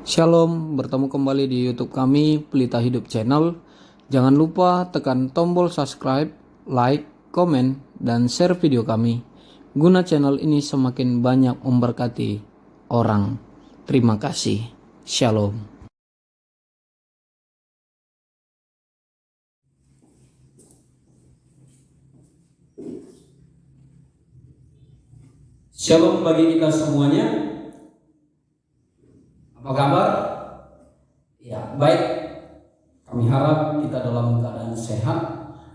Shalom, bertemu kembali di YouTube kami, Pelita Hidup Channel. Jangan lupa tekan tombol subscribe, like, komen, dan share video kami, guna channel ini semakin banyak memberkati orang. Terima kasih. Shalom. Shalom bagi kita semuanya. Apa kabar? Ya, baik. Kami harap kita dalam keadaan sehat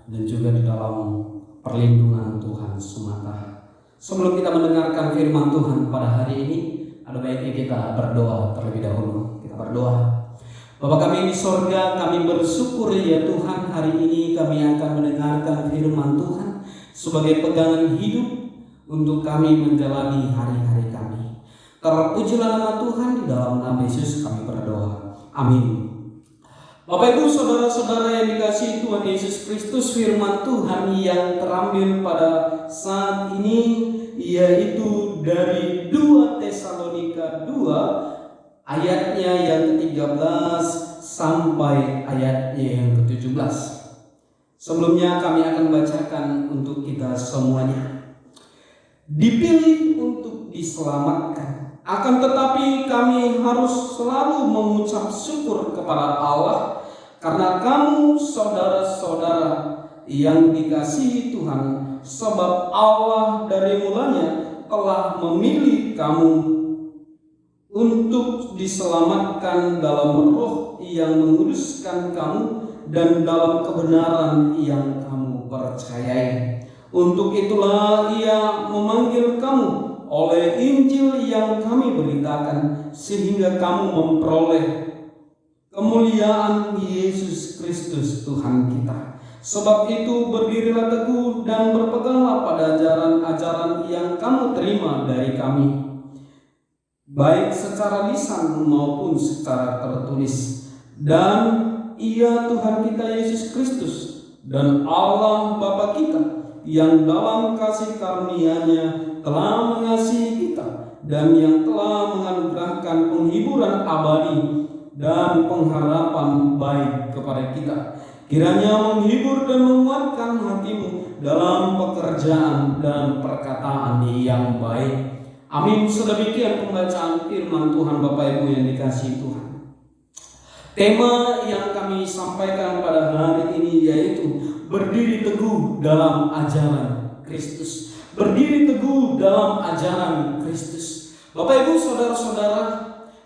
dan juga di dalam perlindungan Tuhan semata. Sebelum kita mendengarkan firman Tuhan pada hari ini, ada baiknya kita berdoa terlebih dahulu. Kita berdoa. Bapa kami di sorga, kami bersyukur ya Tuhan, hari ini kami akan mendengarkan firman Tuhan sebagai pegangan hidup untuk kami menjalani hari-hari kami. Terpujilah nama Tuhan, di dalam nama Yesus kami berdoa. Amin. Bapak Ibu saudara-saudara yang dikasihi Tuhan Yesus Kristus, firman Tuhan yang terambil pada saat ini yaitu dari 2 Tesalonika 2 ayatnya yang ke-13 sampai ayatnya yang ke-17. Sebelumnya kami akan bacakan untuk kita semuanya. Dipilih untuk diselamatkan, akan tetapi kami harus selalu mengucap syukur kepada Allah karena kamu saudara-saudara yang dikasihi Tuhan, sebab Allah dari mulanya telah memilih kamu untuk diselamatkan dalam roh yang menguduskan kamu dan dalam kebenaran yang kamu percayai. Untuk itulah Ia memanggil kamu oleh Injil yang kami beritakan, sehingga kamu memperoleh kemuliaan Yesus Kristus Tuhan kita. Sebab itu berdirilah teguh dan berpeganglah pada ajaran-ajaran yang kamu terima dari kami, baik secara lisan maupun secara tertulis. Dan Ia Tuhan kita Yesus Kristus dan Allah Bapa kita yang dalam kasih karunia-Nya telah mengasihi kita dan yang telah menganugerahkan penghiburan abadi dan pengharapan baik kepada kita, kiranya menghibur dan menguatkan hatimu dalam pekerjaan dan perkataan yang baik. Amin. Sedemikian pembacaan firman Tuhan. Bapak Ibu yang dikasihi Tuhan, tema yang kami sampaikan pada hari ini yaitu berdiri teguh dalam ajaran Kristus. Berdiri teguh dalam ajaran Kristus. Bapak Ibu saudara-saudara,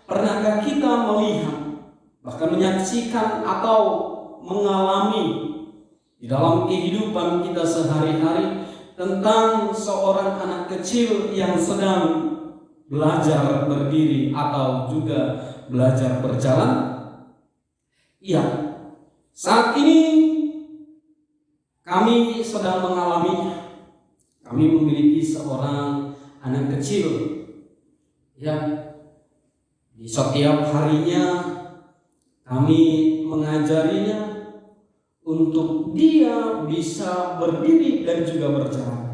pernahkah kita melihat, bahkan menyaksikan atau mengalami di dalam kehidupan kita sehari-hari tentang seorang anak kecil yang sedang belajar berdiri atau juga belajar berjalan? Iya, saat ini kami sedang mengalaminya. Kami memiliki seorang anak kecil yang di setiap harinya kami mengajarinya untuk dia bisa berdiri dan juga berjalan.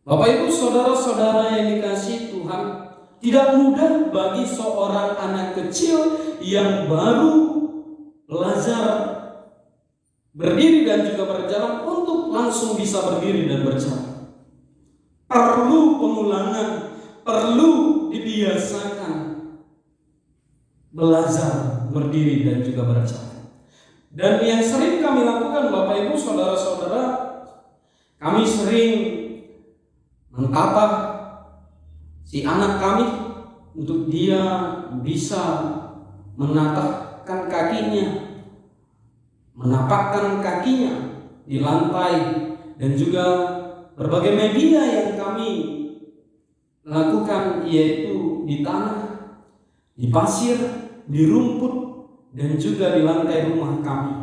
Bapak Ibu saudara-saudara yang dikasihi Tuhan, tidak mudah bagi seorang anak kecil yang baru belajar berdiri dan juga berjalan untuk langsung bisa berdiri dan berjalan. Perlu pengulangan, perlu dibiasakan belajar berdiri dan juga berjalan. Dan yang sering kami lakukan Bapak Ibu saudara-saudara, kami sering mentatah si anak kami untuk dia bisa menatahkan kakinya, menapakkan kakinya di lantai, dan juga berbagai media yang kami lakukan, yaitu di tanah, di pasir, di rumput, dan juga di lantai rumah kami.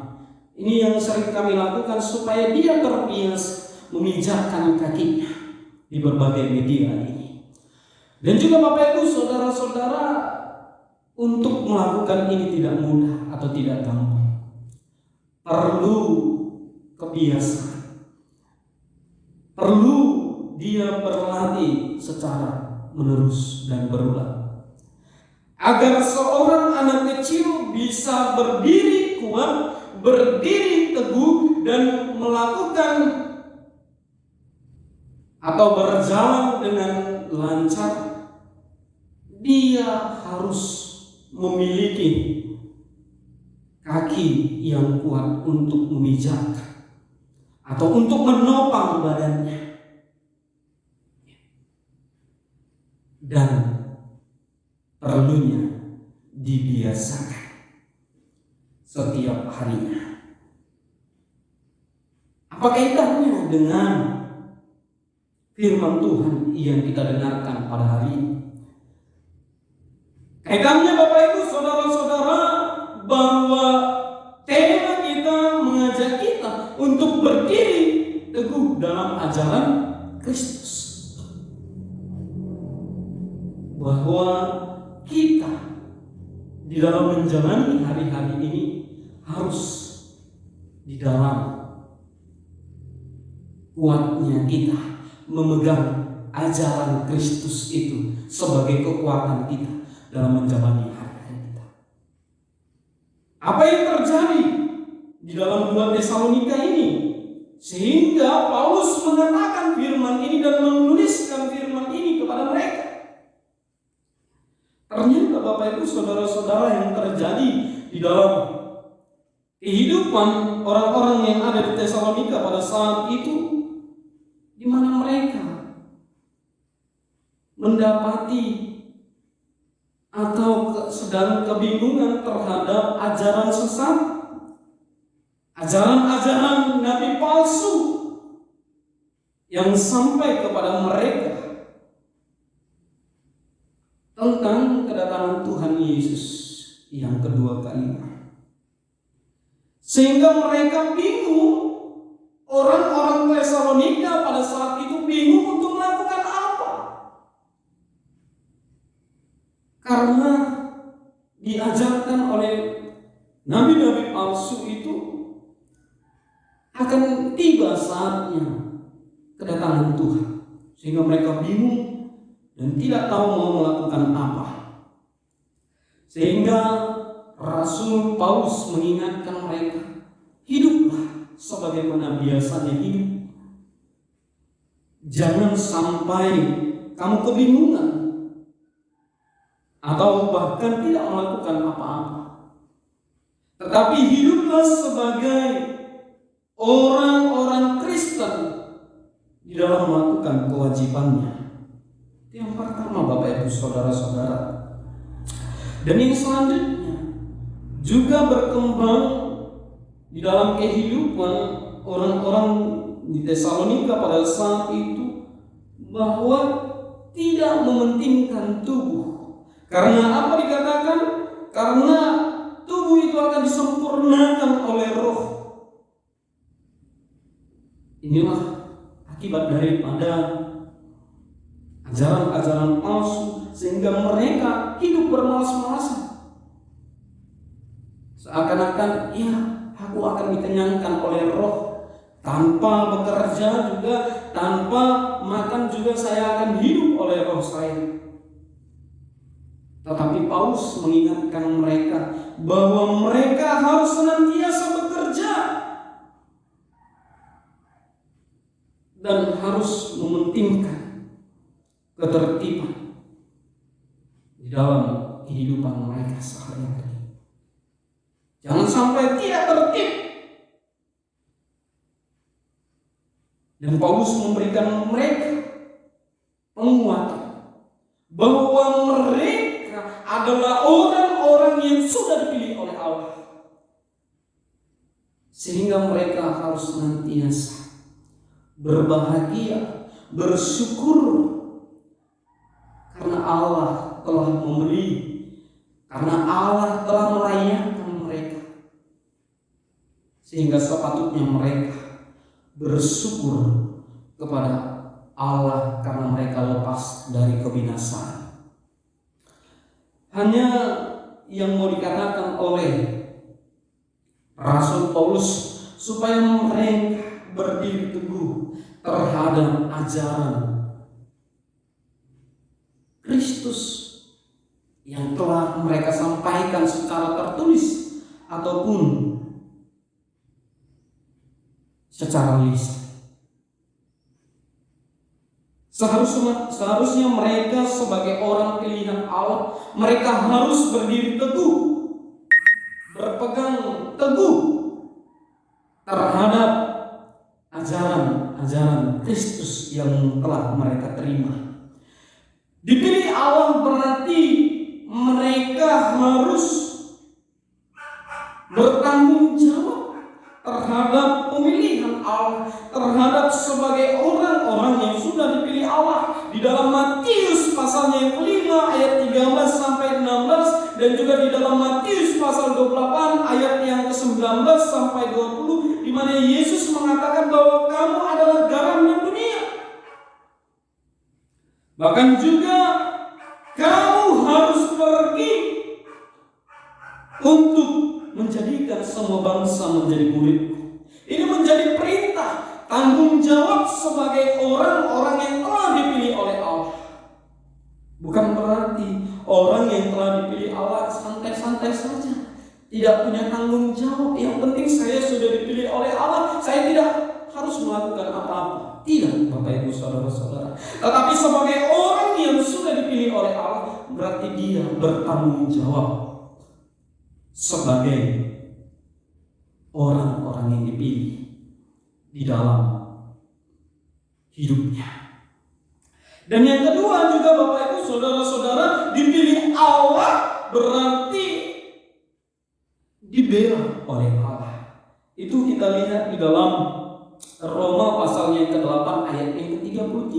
Ini yang sering kami lakukan supaya dia terbiasa memijakkan kakinya di berbagai media ini. Dan juga Bapak Ibu saudara-saudara, untuk melakukan ini tidak mudah atau tidak gampang. Perlu kebiasaan, perlu dia berlatih secara menerus dan berulang. Agar seorang anak kecil bisa berdiri kuat, berdiri teguh, dan melakukan atau berjalan dengan lancar, dia harus memiliki kaki yang kuat untuk memijak atau untuk menopang badannya, dan perlunya dibiasakan setiap harinya. Apa kaitannya dengan firman Tuhan yang kita dengarkan pada hari ini? Kaitannya Bapak Ibu Saudara-saudara, bahwa tema kita mengajak kita untuk berdiri teguh dalam ajaran Kristus. Bahwa kita di dalam menjalani hari-hari ini harus di dalam kuatnya kita memegang ajaran Kristus itu sebagai kekuatan kita dalam menjalani hari-hari kita. Apa yang terjadi di dalam 2 Tesalonika ini sehingga Paulus mengatakan firman ini dan menuliskan firman ini kepada mereka? Ternyata Bapak Ibu Saudara-saudara, yang terjadi di dalam kehidupan orang-orang yang ada di Tesalonika pada saat itu, di mana mereka mendapati atau sedang kebingungan terhadap ajaran sesat, ajaran-ajaran nabi palsu yang sampai kepada mereka tentang kedatangan Tuhan Yesus yang kedua kalinya. Sehingga mereka bingung, orang-orang Tesalonika pada saat itu bingung untuk melakukan apa. Karena diajarkan oleh nabi-nabi palsu itu akan tiba saatnya kedatangan Tuhan. Sehingga mereka bingung dan tidak tahu mau melakukan apa. Sehingga Rasul Paulus mengingatkan mereka, hiduplah sebagaimana biasanya hidup. Jangan sampai kamu kebingungan atau bahkan tidak melakukan apa-apa, tetapi hiduplah sebagai orang-orang Kristen di dalam melakukan kewajibannya. Yang pertama Bapak Ibu Saudara-saudara. Dan yang selanjutnya juga berkembang di dalam kehidupan orang-orang di Tesalonika pada saat itu, bahwa tidak mementingkan tubuh. Karena apa dikatakan? Karena tubuh itu akan disempurnakan oleh roh. Inilah akibat daripada ajaran-ajaran palsu, sehingga mereka hidup bermalas-malasan. Seakan-akan, ya, aku akan dikenyangkan oleh roh. Tanpa bekerja juga, tanpa makan juga, saya akan hidup oleh roh saya. Tetapi Paulus mengingatkan mereka bahwa mereka harus senantiasa bekerja dan harus mementingkan ketertiban di dalam kehidupan mereka sehari-hari. Jangan sampai tidak tertib. Dan Paulus memberikan mereka penguatan bahwa mereka adalah orang-orang yang sudah dipilih oleh Allah, sehingga mereka harus senantiasa berbahagia, bersyukur karena Allah telah memberi, karena Allah telah melayani mereka, sehingga sepatutnya mereka bersyukur kepada Allah karena mereka lepas dari kebinasaan. Hanya yang mau dikatakan oleh Rasul Paulus supaya mereka berdiri teguh terhadap ajaran Kristus yang telah mereka sampaikan secara tertulis ataupun secara lisan. Seharusnya mereka sebagai orang pilihan Allah, mereka harus berdiri teguh, berpegang teguh terhadap ajaran Kristus yang telah mereka terima. Dipilih Allah berarti mereka harus bertanggung jawab terhadap pemilihan Allah, terhadap sebagai orang-orang yang sudah dipilih Allah. Di dalam Matius pasalnya yang kelima ayat 13 sampai 16, dan juga di dalam Matius pasal 28 ayat yang ke-19 sampai 20, di mana Yesus mengatakan bahwa kamu adalah garam dunia. Bahkan juga kamu harus pergi untuk menjadikan semua bangsa menjadi muridku. Ini menjadi perintah, tanggung jawab sebagai orang-orang yang telah dipilih oleh Allah. Bukan berarti orang yang telah dipilih Allah santai-santai saja, tidak punya tanggung jawab. Yang penting saya sudah dipilih oleh Allah, saya tidak harus melakukan apa-apa. Tidak, Bapak Ibu Saudara-saudara. Tetapi sebagai orang yang sudah dipilih oleh Allah, berarti dia bertanggung jawab sebagai orang-orang yang dipilih di dalam hidupnya. Dan yang kedua juga Bapak Ibu Saudara-saudara, dipilih Allah berarti dibela oleh Allah. Itu kita lihat di dalam Roma pasal yang ke-8 ayat yang ke-33,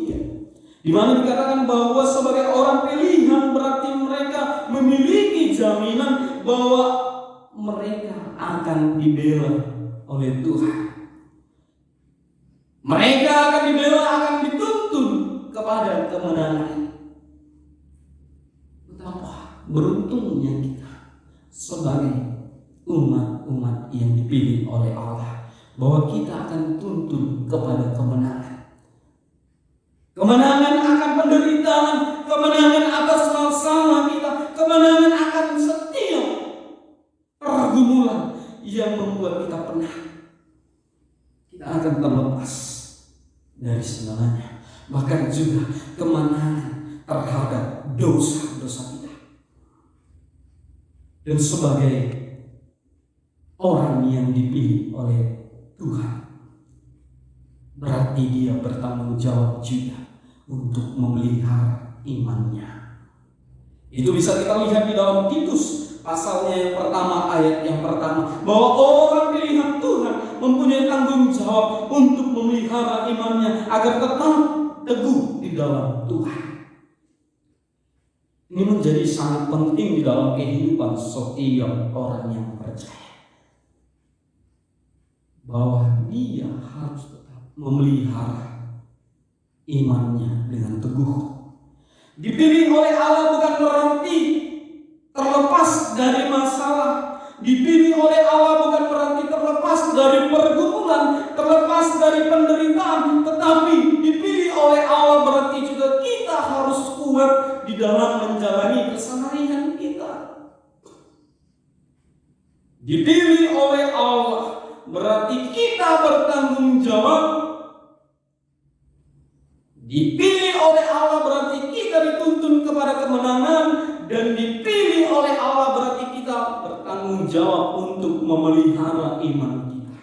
di mana dikatakan bahwa sebagai orang pilihan berarti mereka memiliki jaminan bahwa mereka akan dibela oleh Tuhan. Mereka akan dibela, akan dituntun kepada kemenangan. Betapa beruntungnya kita sebagai umat-umat yang dipilih oleh Allah, bahwa kita akan tuntun kepada kemenangan. Kemenangan akan penderitaan, kemenangan atas masalah kita, kemenangan akan setiap pergumulan yang membuat kita penat. Kita akan terlepas dari segalanya, bahkan juga kemenangan terhadap dosa-dosa kita. Dan sebagai orang yang dipilih oleh Tuhan, berarti dia bertanggung jawab juga untuk memelihara imannya. Itu bisa kita lihat di dalam Titus pasalnya yang pertama ayat yang pertama, bahwa orang pilihan Tuhan mempunyai tanggung jawab untuk memelihara imannya agar tetap teguh di dalam Tuhan. Ini menjadi sangat penting di dalam kehidupan setiap orang yang percaya, bahwa dia harus tetap memelihara imannya dengan teguh. Dipilih oleh Allah bukan berarti terlepas dari masalah. Dipilih oleh Allah bukan berarti terlepas dari pergumulan, terlepas dari penderitaan. Tetapi dipilih oleh Allah berarti juga kita harus kuat di dalam menjalani keseharian kita. Dipilih oleh Allah berarti kita bertanggung jawab. Dipilih oleh Allah berarti kita dituntun kepada kemenangan, dan dipilih oleh Allah berarti kita bertanggung jawab untuk memelihara iman kita.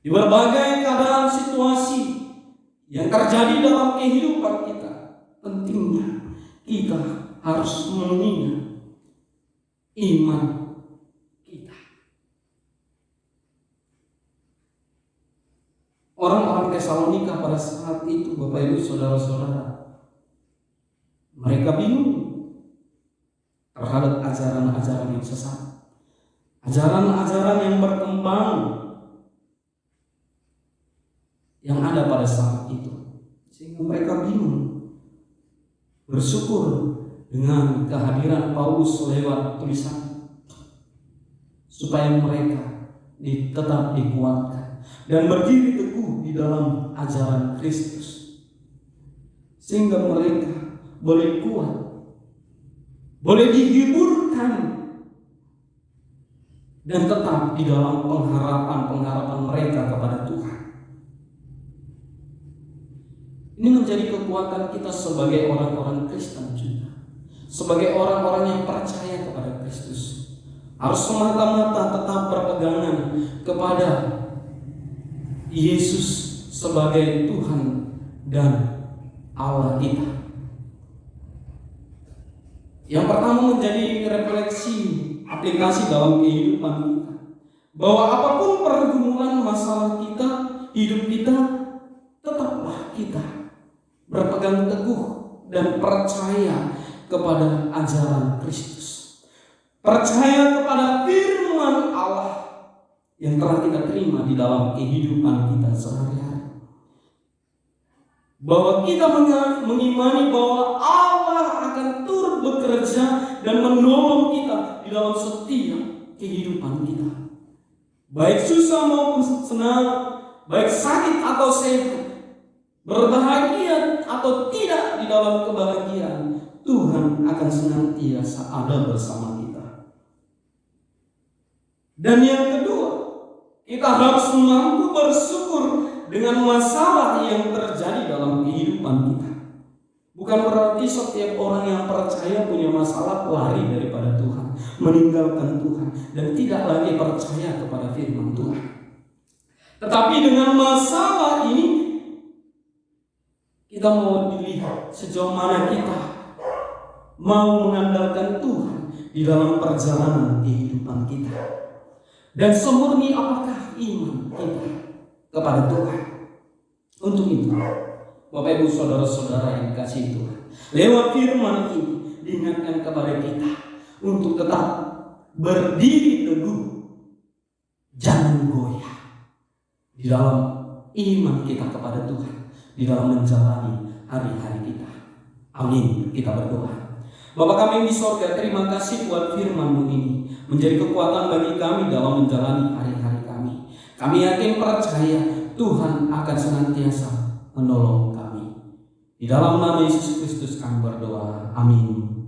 Di berbagai keadaan situasi yang terjadi dalam kehidupan kita, pentingnya kita harus mengingat iman kita. Orang-orang Tesalonika pada saat itu, Bapak Ibu Saudara-saudara, mereka bingung terhadap ajaran-ajaran yang sesat, ajaran-ajaran yang berkembang yang ada pada saat itu, sehingga mereka bingung. Bersyukur dengan kehadiran Paulus lewat tulisan, supaya mereka tetap dikuatkan dan berdiri teguh di dalam ajaran Kristus, sehingga mereka boleh kuat, boleh dihiburkan, dan tetap di dalam pengharapan mereka kepada Tuhan. Ini menjadi kekuatan kita sebagai orang-orang Kristen juga, sebagai orang-orang yang percaya kepada Kristus. Harus semata-mata tetap berpegangan kepada Yesus sebagai Tuhan dan Allah kita. Yang pertama menjadi refleksi aplikasi dalam kehidupan kita, bahwa apapun pergumulan masalah kita, hidup kita, tetaplah kita berpegang teguh dan percaya kepada ajaran Kristus, percaya kepada firman Allah yang telah kita terima di dalam kehidupan kita sehari-hari, bahwa kita mengimani bahwa Allah akan turut bekerja dan menolong kita di dalam setiap kehidupan kita, baik susah maupun senang, baik sakit atau sehat, berbahagia atau tidak di dalam kebahagiaan, Tuhan akan senantiasa ada bersama kita. Dan yang kedua, kita harus mampu bersyukur dengan masalah yang terjadi dalam kehidupan kita. Bukan berarti setiap orang yang percaya punya masalah lari daripada Tuhan, meninggalkan Tuhan, dan tidak lagi percaya kepada firman Tuhan. Tetapi dengan masalah ini, kita mau dilihat sejauh mana kita mau mengandalkan Tuhan di dalam perjalanan kehidupan kita, dan semurni apakah iman kita kepada Tuhan. Untuk itu, Bapak Ibu saudara-saudara yang dikasihi Tuhan, lewat firman ini diingatkan kepada kita untuk tetap berdiri teguh, jangan goyah di dalam iman kita kepada Tuhan, di dalam menjalani hari-hari kita. Amin. Kita berdoa. Bapa kami di sorga, terima kasih buat firman-Mu ini menjadi kekuatan bagi kami dalam menjalani hari-hari kami. Kami yakin percaya Tuhan akan senantiasa menolong kami. Di dalam nama Yesus Kristus kami berdoa. Amin.